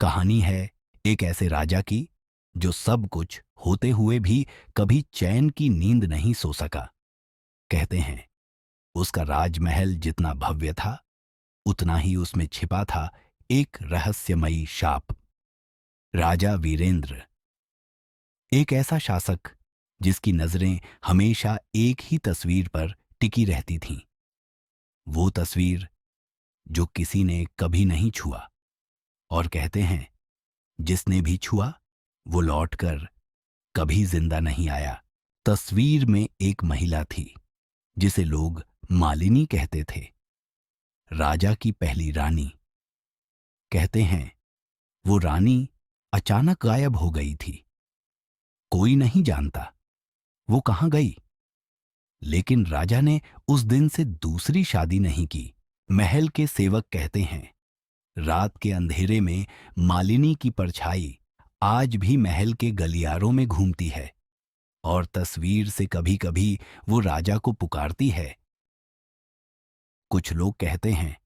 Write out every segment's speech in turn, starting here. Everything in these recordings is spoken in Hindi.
कहानी है एक ऐसे राजा की जो सब कुछ होते हुए भी कभी चैन की नींद नहीं सो सका। कहते हैं उसका राजमहल जितना भव्य था उतना ही उसमें छिपा था एक रहस्यमयी शाप। राजा वीरेंद्र, एक ऐसा शासक जिसकी नजरें हमेशा एक ही तस्वीर पर टिकी रहती थीं। वो तस्वीर जो किसी ने कभी नहीं छुआ, और कहते हैं जिसने भी छुआ वो लौटकर कभी जिंदा नहीं आया। तस्वीर में एक महिला थी जिसे लोग मालिनी कहते थे, राजा की पहली रानी। कहते हैं वो रानी अचानक गायब हो गई थी। कोई नहीं जानता वो कहां गई, लेकिन राजा ने उस दिन से दूसरी शादी नहीं की। महल के सेवक कहते हैं रात के अंधेरे में मालिनी की परछाई आज भी महल के गलियारों में घूमती है, और तस्वीर से कभी कभी वो राजा को पुकारती है। कुछ लोग कहते हैं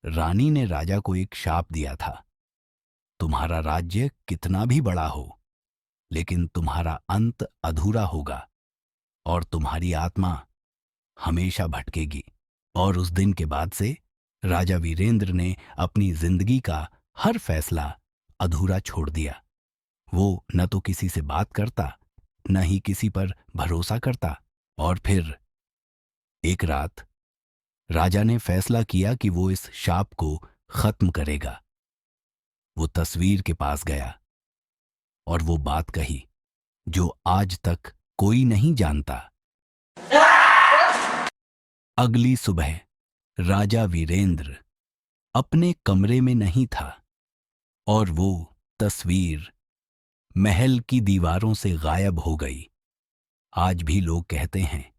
रानी ने राजा को एक शाप दिया था, तुम्हारा राज्य कितना भी बड़ा हो लेकिन तुम्हारा अंत अधूरा होगा और तुम्हारी आत्मा हमेशा भटकेगी। और उस दिन के बाद से राजा वीरेंद्र ने अपनी जिंदगी का हर फैसला अधूरा छोड़ दिया। वो न तो किसी से बात करता, न ही किसी पर भरोसा करता। और फिर एक रात राजा ने फैसला किया कि वो इस शाप को खत्म करेगा। वो तस्वीर के पास गया और वो बात कही जो आज तक कोई नहीं जानता। अगली सुबह राजा वीरेंद्र अपने कमरे में नहीं था, और वो तस्वीर महल की दीवारों से गायब हो गई। आज भी लोग कहते हैं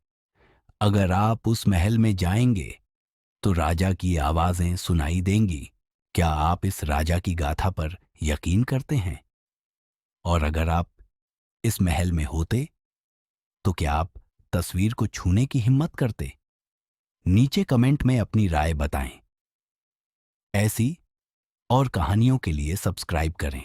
अगर आप उस महल में जाएंगे तो राजा की आवाजें सुनाई देंगी। क्या आप इस राजा की गाथा पर यकीन करते हैं? और अगर आप इस महल में होते तो क्या आप तस्वीर को छूने की हिम्मत करते? नीचे कमेंट में अपनी राय बताएं। ऐसी और कहानियों के लिए सब्सक्राइब करें।